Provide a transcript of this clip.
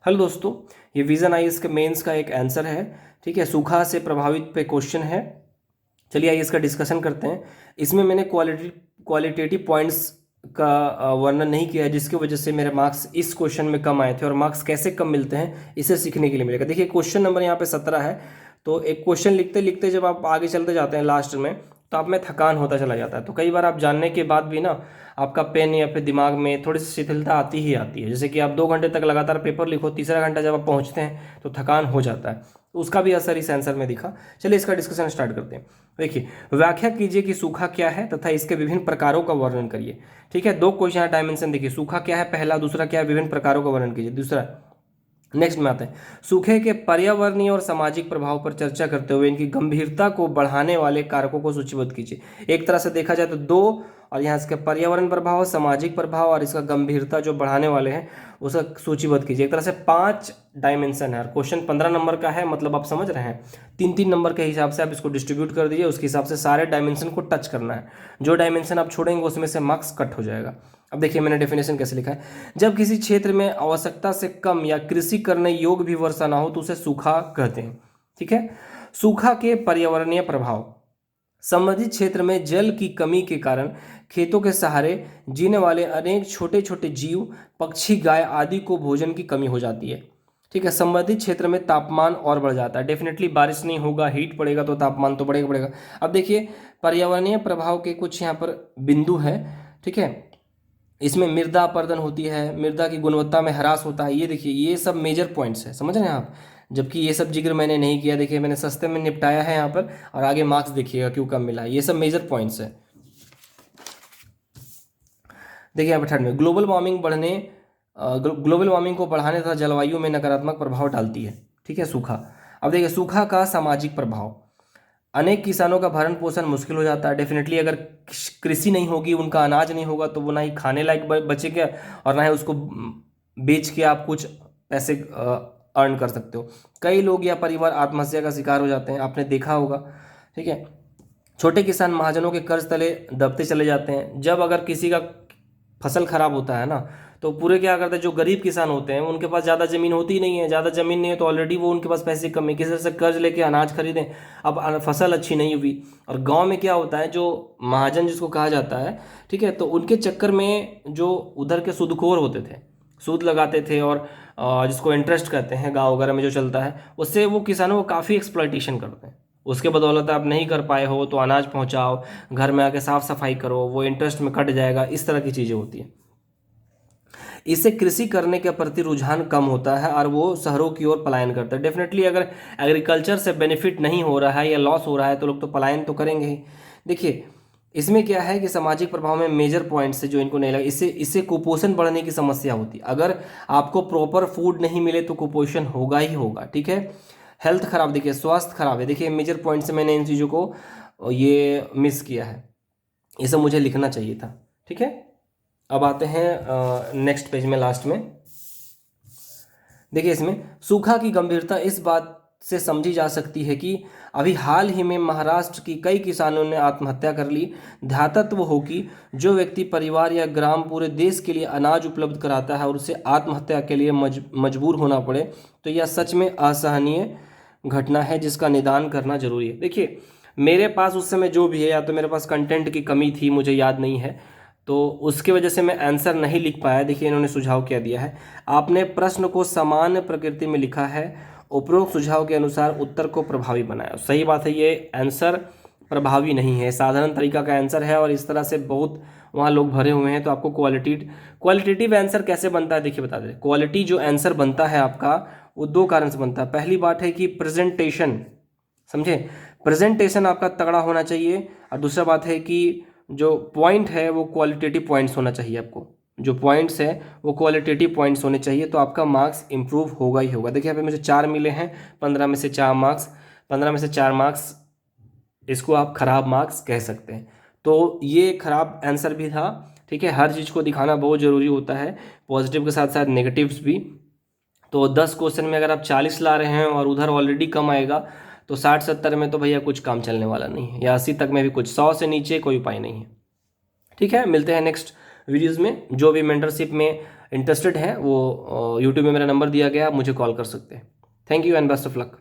Hello दोस्तों, ये vision IAS के मेंस का एक आंसर है। ठीक है, सूखा से प्रभावित पे क्वेश्चन है। चलिए आइए इसका डिस्कशन करते हैं। इसमें मैंने क्वालिटेटिव पॉइंट्स का वर्णन नहीं किया है, जिसकी वजह से मेरे मार्क्स इस क्वेश्चन में कम आए थे। और मार्क्स कैसे कम मिलते हैं इसे सीखने के लिए मिलेगा। देखिए क्वेश्चन नंबर यहाँ पे 17 है। तो एक क्वेश्चन लिखते लिखते जब आप आगे चलते जाते हैं लास्ट में, तो आप में थकान होता चला जाता है। तो कई बार आप जानने के बाद भी ना आपका पेन या फिर दिमाग में थोड़ी सी शिथिलता आती ही आती है। जैसे कि आप 2 घंटे तक लगातार पेपर लिखो, तीसरा घंटा जब आप पहुंचते हैं तो थकान हो जाता है। तो उसका भी असर इस आंसर में दिखा। चलिए इसका डिस्कशन स्टार्ट करते हैं। देखिए, व्याख्या कीजिए कि सूखा क्या है तथा इसके विभिन्न प्रकारों का वर्णन करिए। ठीक है, 2 क्वेश्चन यहाँ डायमेंशन देखिए, सूखा क्या है पहला, दूसरा क्या है विभिन्न प्रकारों का वर्णन कीजिए दूसरा। नेक्स्ट में आते हैं, सूखे के पर्यावरणीय और सामाजिक प्रभाव पर चर्चा करते हुए इनकी गंभीरता को बढ़ाने वाले कारकों को सूचीबद्ध कीजिए। एक तरह से देखा जाए तो 2, और यहाँ इसके पर्यावरण प्रभाव, सामाजिक प्रभाव और इसका गंभीरता जो बढ़ाने वाले हैं उसका सूचीबद्ध कीजिए। एक तरह से 5 डायमेंशन है। क्वेश्चन 15 नंबर का है, मतलब आप समझ रहे हैं 3-3 नंबर के हिसाब से आप इसको डिस्ट्रीब्यूट कर दीजिए। उसके हिसाब से सारे डायमेंशन को टच करना है। जो डायमेंशन आप छोड़ेंगे उसमें से मार्क्स कट हो जाएगा। अब देखिए मैंने डेफिनेशन कैसे लिखा है। जब किसी क्षेत्र में आवश्यकता से कम या कृषि करने योग्य भी वर्षा ना हो तो उसे सूखा कहते हैं। ठीक है, सूखा के पर्यावरणीय प्रभाव, संबंधित क्षेत्र में जल की कमी के कारण खेतों के सहारे जीने वाले अनेक छोटे छोटे जीव, पक्षी, गाय आदि को भोजन की कमी हो जाती है। ठीक है, संबंधित क्षेत्र में तापमान और बढ़ जाता है। डेफिनेटली बारिश नहीं होगा, हीट पड़ेगा तो तापमान तो बढ़ेगा। अब देखिए पर्यावरणीय प्रभाव के कुछ यहाँ पर बिंदु है। ठीक है, इसमें मृदा अपरदन होती है, मृदा की गुणवत्ता में ह्रास होता है। ये देखिए ये सब मेजर पॉइंट्स है, समझ रहे हैं आप। जबकि ये सब जिक्र मैंने नहीं किया। देखिए मैंने सस्ते में निपटाया है यहाँ पर, और आगे मार्क्स देखिएगा क्यों कम मिला है। ये सब मेजर पॉइंट्स है। देखिए यहाँ पर थर्ड में, ग्लोबल वार्मिंग को बढ़ाने तथा जलवायु में नकारात्मक प्रभाव डालती है। ठीक है, सूखा। अब देखिए सूखा का सामाजिक प्रभाव, अनेक किसानों का भरण पोषण मुश्किल हो जाता है। डेफिनेटली अगर कृषि नहीं होगी, उनका अनाज नहीं होगा, तो वो ना ही खाने लायक बचेगा और ना ही उसको बेच के आप कुछ पैसे अर्न कर सकते हो। कई लोग या परिवार आत्महत्या का शिकार हो जाते हैं, आपने देखा होगा। ठीक है, छोटे किसान महाजनों के कर्ज तले दबते चले जाते हैं। जब अगर किसी का फसल खराब होता है ना, तो पूरे क्या करते हैं, जो गरीब किसान होते हैं उनके पास ज़्यादा ज़मीन होती नहीं है। ज़्यादा ज़मीन नहीं है तो ऑलरेडी वो उनके पास पैसे कम है, किसी से कर्ज लेके अनाज खरीदें। अब फसल अच्छी नहीं हुई, और गांव में क्या होता है, जो महाजन जिसको कहा जाता है, ठीक है, तो उनके चक्कर में जो उधर के सूदखोर होते थे, सूद लगाते थे, और जिसको इंटरेस्ट कहते हैं गाँव वगैरह में जो चलता है, उससे वो किसानों को काफ़ी एक्सप्लॉइटेशन करते हैं। उसके बदौलत आप नहीं कर पाए हो तो अनाज पहुंचाओ, घर में आके साफ सफाई करो, वो इंटरेस्ट में कट जाएगा। इस तरह की चीज़ें होती हैं। इससे कृषि करने के प्रति रुझान कम होता है और वो शहरों की ओर पलायन करता है। डेफिनेटली अगर एग्रीकल्चर से बेनिफिट नहीं हो रहा है या लॉस हो रहा है तो लोग तो पलायन तो करेंगे ही। देखिए इसमें क्या है कि सामाजिक प्रभाव में मेजर पॉइंट्स है जो इनको नहीं लगा। इससे कुपोषण बढ़ने की समस्या होती है। अगर आपको प्रॉपर फूड नहीं मिले तो कुपोषण होगा ही होगा। ठीक है, हेल्थ खराब, देखिए स्वास्थ्य खराब है। देखिए मेजर पॉइंट से मैंने इन चीज़ों को ये मिस किया है, ये सब मुझे लिखना चाहिए था। ठीक है, अब आते हैं नेक्स्ट पेज में लास्ट में। देखिए इसमें सूखा की गंभीरता इस बात से समझी जा सकती है कि अभी हाल ही में महाराष्ट्र की कई किसानों ने आत्महत्या कर ली। ध्यातत्व हो कि जो व्यक्ति परिवार या ग्राम पूरे देश के लिए अनाज उपलब्ध कराता है और उसे आत्महत्या के लिए मजबूर होना पड़े तो यह सच में असहनीय घटना है जिसका निदान करना जरूरी है। देखिए मेरे पास उस समय जो भी है, या तो मेरे पास कंटेंट की कमी थी, मुझे याद नहीं है, तो उसकी वजह से मैं आंसर नहीं लिख पाया। देखिए इन्होंने सुझाव क्या दिया है, आपने प्रश्न को सामान्य प्रकृति में लिखा है, उपरोक्त सुझाव के अनुसार उत्तर को प्रभावी बनाया। सही बात है, ये आंसर प्रभावी नहीं है, साधारण तरीका का आंसर है और इस तरह से बहुत वहाँ लोग भरे हुए हैं। तो आपको क्वालिटेटिव आंसर कैसे बनता है, देखिए बता दें। क्वालिटी जो आंसर बनता है आपका वो 2 कारण से बनता है। पहली बात है कि प्रेजेंटेशन, समझे, प्रेजेंटेशन आपका तगड़ा होना चाहिए। और दूसरा बात है कि जो पॉइंट है वो क्वालिटेटिव पॉइंट्स होना चाहिए। आपको जो पॉइंट्स है वो क्वालिटेटिव पॉइंट्स होने चाहिए, तो आपका मार्क्स इंप्रूव होगा ही होगा। देखिए यहाँ पे मुझे 4 मिले हैं, 15 में से 4 मार्क्स, 15 में से 4 मार्क्स, इसको आप खराब मार्क्स कह सकते हैं। तो ये खराब आंसर भी था। ठीक है, हर चीज़ को दिखाना बहुत ज़रूरी होता है, पॉजिटिव के साथ साथ नेगेटिव्स भी। तो 10 क्वेश्चन में अगर आप 40 ला रहे हैं और उधर ऑलरेडी कम आएगा, तो 60-70 में तो भैया कुछ काम चलने वाला नहीं है, या 80 तक में भी कुछ, 100 से नीचे कोई उपाय नहीं है। ठीक है, मिलते हैं नेक्स्ट वीडियोज़ में। जो भी मेंटरशिप में इंटरेस्टेड हैं वो यूट्यूब में मेरा नंबर दिया गया, आप मुझे कॉल कर सकते हैं। Thank you and best of luck.